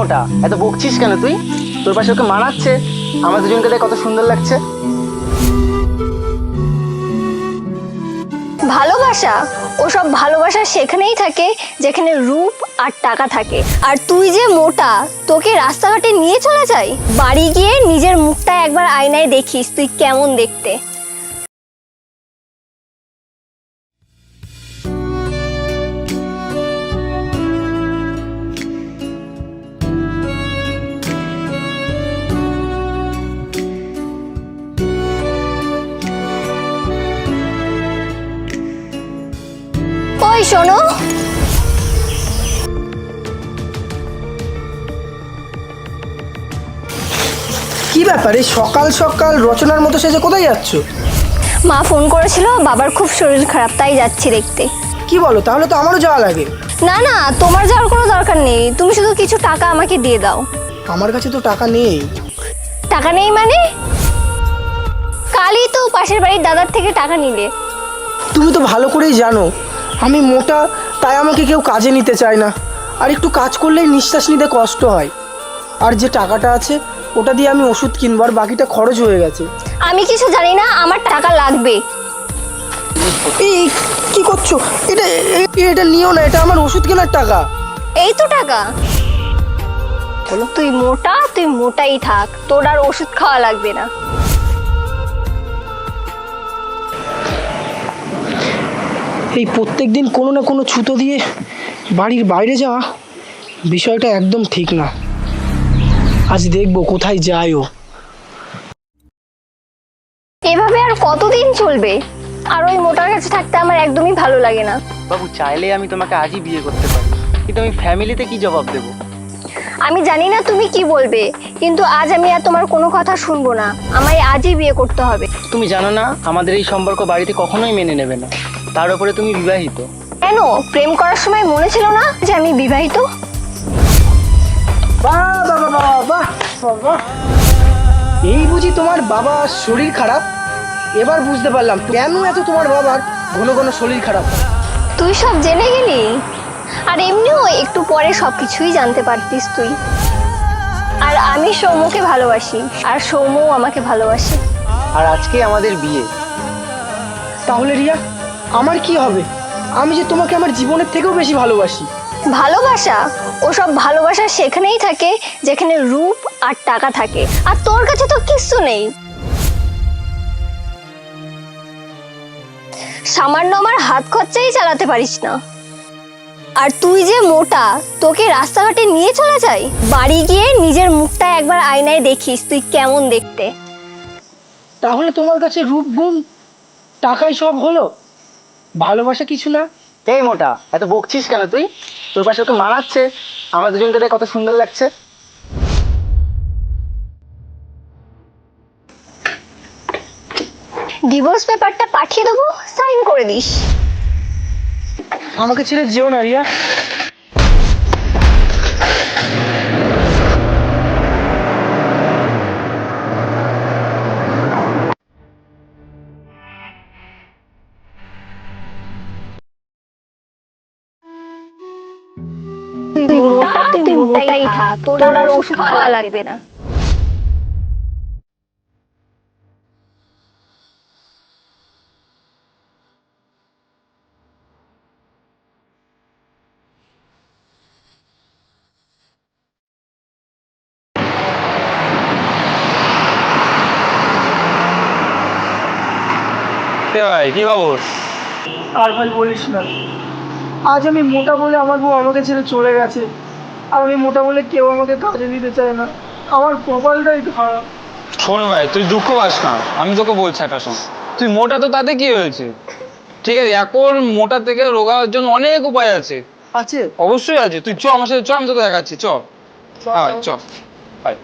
মোটা, এত বকছিস কেন তুই? তোর পাশে ওকে মানাচ্ছে, আমাদের দুজনকে দেখ কত সুন্দর লাগছে। ভালোবাসা ওসব ভালোবাসা সেখানেই থাকে যেখানে রূপ আর টাকা থাকে। আর তুই যে মোটা, তোকে রাস্তাঘাটে নিয়ে চলে যাই, বাড়ি গিয়ে নিজের মুখটা একবার আয়নায় দেখিস তুই কেমন দেখতে। ওই শোনো, কি ব্যাপার, এই সকাল সকাল রচনার মতো সেজে কোথায় যাচ্ছ? মা ফোন করেছিল, বাবার খুব শরীর খারাপ, তাই যাচ্ছি দেখতে। কি বলো, তাহলে তো আমারও যাওয়া লাগে। না না, তোমার যাওয়ার কোনো দরকার নেই, তুমি শুধু কিছু টাকা আমাকে দিয়ে দাও। আমার কাছে তো টাকা নেই। টাকা নেই মানে? কালই তো পাশের বাড়ির দাদার থেকে টাকা নিলে। তুমি তো ভালো করেই জানো আমি মোটা, তাই আমাকে কেউ কাজে নিতে চায় না। আর একটু কাজ করলেই নিঃশ্বাস নিতে কষ্ট হয়। আর যে টাকাটা আছে ওটা দিয়ে আমি ওষুধ কিনবো, আর বাকিটা খরচ হয়ে গেছে। আমি কিছু জানি না, আমার টাকা লাগবে। এই কি করছো? এটা এটা নিও না, এটা আমার ওষুধ কেনার টাকা। এই তো টাকা। তুই মোটা, তুই মোটাই থাক, তোর আর ওষুধ খাওয়া লাগবে না। এই প্রত্যেক দিন কোনো না কোনো ছুতো দিয়ে বাড়ির বাইরে যাওয়া বিষয়টা একদম ঠিক না। আজ দেখবো কোথায় যায় ও। এভাবে আর কতদিন চলবে? আর ওই মোটার কাছে থাকতে আমার একদমই ভালো লাগে না। বাবু, চাইলে আমি তোমাকে আজই বিয়ে করতে পারি, কিন্তু আমি ফ্যামিলিতে কি জবাব দেবো? আমি জানি না তুমি কি বলবে, কিন্তু আজ আমি আর তোমার কোনো কথা শুনবো না। আমায় আজই বিয়ে করতে হবে। তুমি জানো না আমাদের এই সম্পর্ক বাড়িতে কখনোই মেনে নেবে না, তার উপরে তুমি বিবাহিত। কেন, প্রেম করার সময় মনে ছিল না যে আমি বিবাহিত? বাহ বাবা বাবা বাহ বাবা, এই বুঝি তোমার বাবার শরীর খারাপ? এবার বুঝতে পারলাম কেন এত তোমার বাবার ঘন ঘন শরীর খারাপ। তুই সব জেনে গেলি? আর এমনিও একটু পরে সবকিছুই জানতে পারতিস তুই। আর আমি সৌম্যকে ভালোবাসি, আর সৌম্যও আমাকে ভালোবাসে। আর আজকে আমাদের বিয়ে। তাহলে রিয়া, আমার কি হবে? আমি যে তোমাকে আমার জীবনের থেকেও বেশি ভালোবাসি। ভালোবাসা ওসব ভালোবাসা সেখানেই থাকে যেখানে রূপ আর টাকা থাকে। আর তোর কাছে তো কিচ্ছু নেই। সামান্য আমার হাত খরচাই চালাতে পারিস না। আর তুই যে মোটা, তোকে রাস্তাঘাটে নিয়ে চলে যাই, বাড়ি গিয়ে নিজের মুখটা একবার আয়নায় দেখিস তুই কেমন দেখতে। তাহলে তোমার কাছে রূপ গুণ টাকাই সব হলো, ভালোবাসা কিছু না? এই মোটা, এত বকছিস কেন তুই? তোর পাশে ওকে মানাচ্ছে, আমাদের দুজনকে দেখ কত সুন্দর লাগছে। ডিভোর্স পেপারটা পাঠিয়ে দেবো, সাইন করে দিস। আমাকে ছেড়ে যেও না রিয়া। তুই মোটা, তুই মোটাই থাক, তোর আর ওষুধ খাওয়া লাগবে না। ভাই কি খবর? আর ভাই বলিস না, আজ আমি মোটা বলে আমার বউ আমাকে ছেড়ে চলে গেছে। আর আমি মোটা বলে কেউ আমাকে কাজে নিতে চায় না। আমার কপালটাই খারাপ। শোন ভাই, তুই দুঃখ পাস না, আমি তোকে বলছি একটা শোন। তুই মোটা তো তাতে কি হয়েছে? ঠিক আছে, এখন মোটা থেকে রোগা হওয়ার জন্য অনেক উপায় আছে। আছে? অবশ্যই আছে, তুই চ আমার সাথে, চ আমি তোকে দেখাচ্ছি, চ। হ্যাঁ চ ভাই।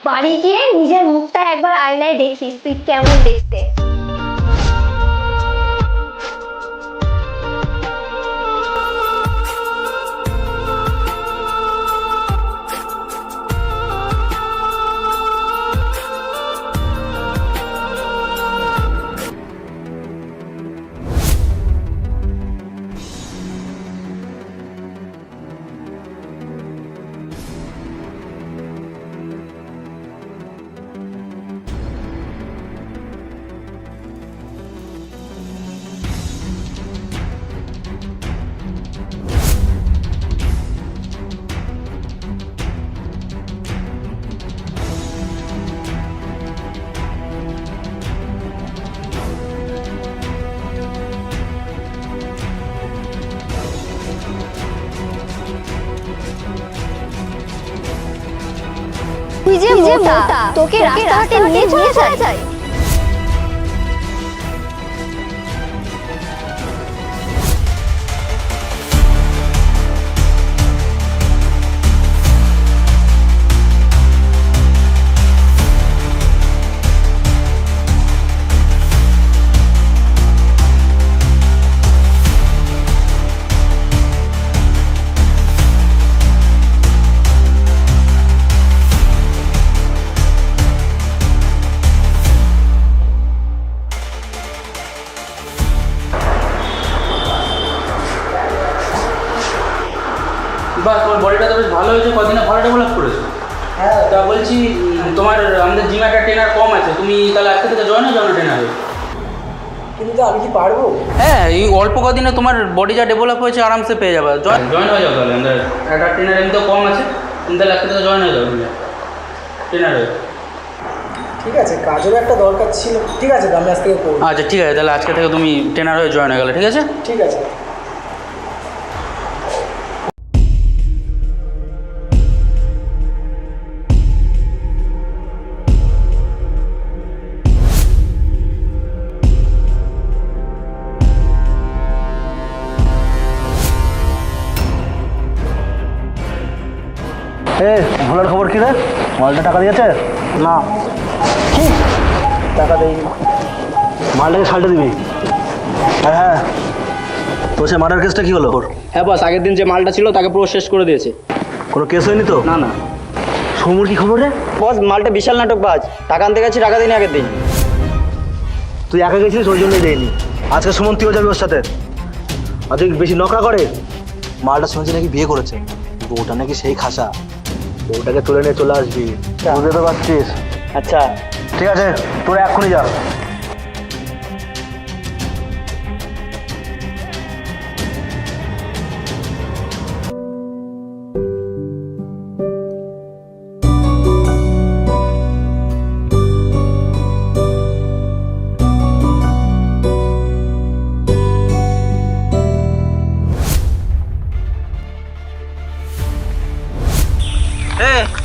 বাড়ি গিয়ে নিজের মুখটা একবার আয়নায় দেখিস তুই কেমন দেখতে। যে মোটা তোকে রাস্তাঘাটে নিয়ে চলে যায়। বাহ, তোমার বডিটা তো বেশ ভালো হয়েছে, কদিনে ভালো ডেভেলপ করেছো। হ্যাঁ, তা বলছি তোমার আমাদের জিমে একটা ট্রেনার কম আছে, তুমি তাহলে আজকে থেকে জয়েন হয়ে যাও না ট্রেনারে। কিন্তু আমি কি পারবো? হ্যাঁ, এই অল্প কদিনে তোমার বডি যা ডেভেলপ হয়েছে আরামসে পেয়ে যাবে। জয়েন হয়ে যাও তাহলে, আমাদের একটা ট্রেনার এমনিতেও কম আছে, তুমি তাহলে আজকে থেকে জয়েন হয়ে যাও ট্রেনারে। ঠিক আছে, কাজেরও একটা দরকার ছিল। ঠিক আছে, আমি আজ থেকে করবো। আচ্ছা ঠিক আছে, তাহলে আজকে থেকে তুমি ট্রেনার হয়ে জয়েন হয়ে গেলে, ঠিক আছে। ঠিক আছে। ভোলার খবর কি রে? মালটা টাকা দিয়েছে? না, কি টাকা দেই? মালটাকে সালটে দিবি। হ্যাঁ হ্যাঁ, তো সে মার্ডার কেসটা কি হলো? হ্যাঁ বস, আগের দিন যে মালটা ছিল তাকে পুরো শেষ করে দিয়েছে। কোনো কেস হয়নি তো? না না সমুর কি খবর রে? বস, মালটা বিশাল নাটকবাজ। টাকা আনতে গেছি, টাকা দিন আগের দিন। তুই একা গেছিস, ওই জন্যই দেয়নি। আজকে সুমন তুইও যাবি ওর সাথে। আর তুই বেশি নকরা করে। মালটা শুনেছি নাকি বিয়ে করেছে, বউটা নাকি সেই খাসা। বউটাকে তুলে নিয়ে চলে আসবি, বুঝতে তো পারছিস? আচ্ছা ঠিক আছে, তোরা এক্ষুনি যা।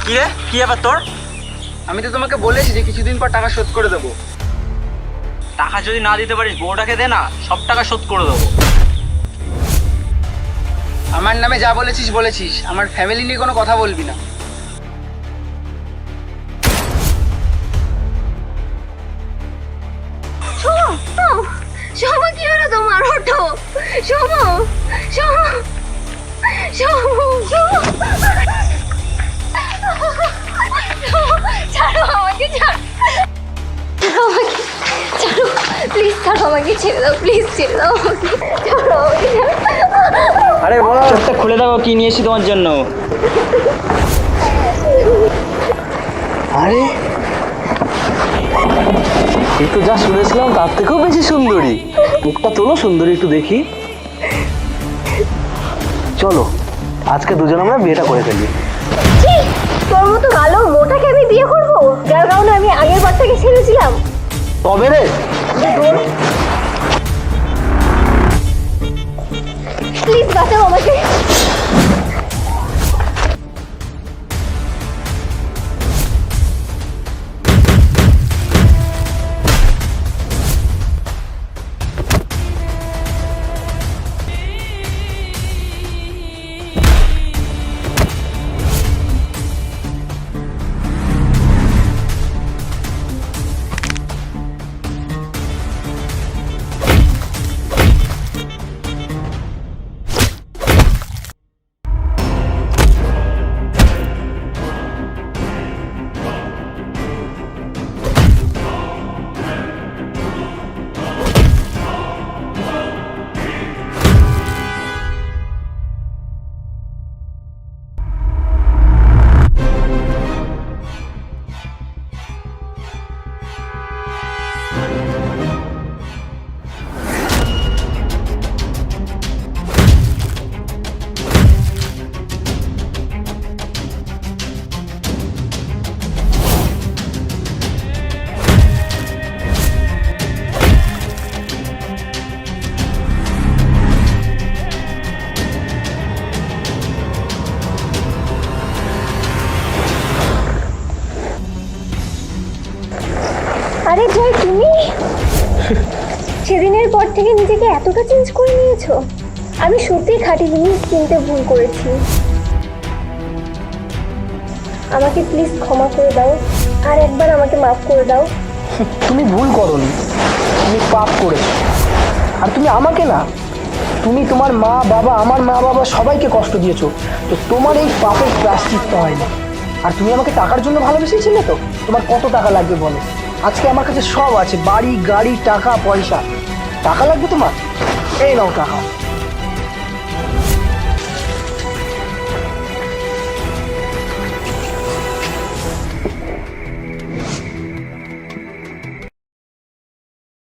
কি রে, কি ব্যাপার তোর? আমি তো তোমাকে বলেছি যে কিছুদিন পর টাকা শোধ করে দেবো। টাকা যদি না দিতে পারিস বউটাকে দে না, সব টাকা শোধ করে দেবো। আমার নামে যা বলেছিস বলেছিস, আমার ফ্যামিলি নিয়ে কোনো কথা বলবি না। শোভা, কি হলো তোমার? ওঠো শোভা, শোভা, শোভা, ছাড়ো আমাকে, ছাড়ো প্লিজ, ছাড়ো আমাকে, ছেড়ে দাও প্লিজ, ছেড়ে দাও আমাকে, ছাড়ো আমাকে। আরে বল, চোখটা খুলে দাও, কি নিয়ে এসেছি তোমার জন্য। আরে এই তো যা শুনেছিলাম তার থেকেও বেশি সুন্দরী। মুখটা তোলো সুন্দরী, একটু দেখি। চলো আজকে দুজন আমরা বিয়েটা করে ফেলি। তোর মতো ভালো মোটাকে আমি বিয়ে করবো, যার কারণে আমি আগের বার থেকে ছেড়েছিলাম? তবে রে, প্লিজ বাঁচাও আমাকে। আরে জয়, তুমি সেদিনের পর থেকে নিজেকে এতটা চেঞ্জ করে নিয়েছো। আমি সত্যি খাঁটি জিনিস কিনতে ভুল করেছি। আমাকে প্লিজ ক্ষমা করে দাও, আর একবার আমাকে মাফ করে দাও। তুমি ভুল করোনি, তুমি পাপ করেছো। আর তুমি আমাকে না, তুমি তোমার মা বাবা, আমার মা বাবা সবাইকে কষ্ট দিয়েছো। তো তোমার এই পাপের প্রায়শ্চিত্ত হয় না। আর তুমি আমাকে টাকার জন্য ভালোবেসেছিলে তো? তোমার কত টাকা লাগবে বলো? আজকে আমার কাছে সব আছে, বাড়ি, গাড়ি, টাকা, পয়সা। টাকা লাগবে তোমার? এই নাও টাকা।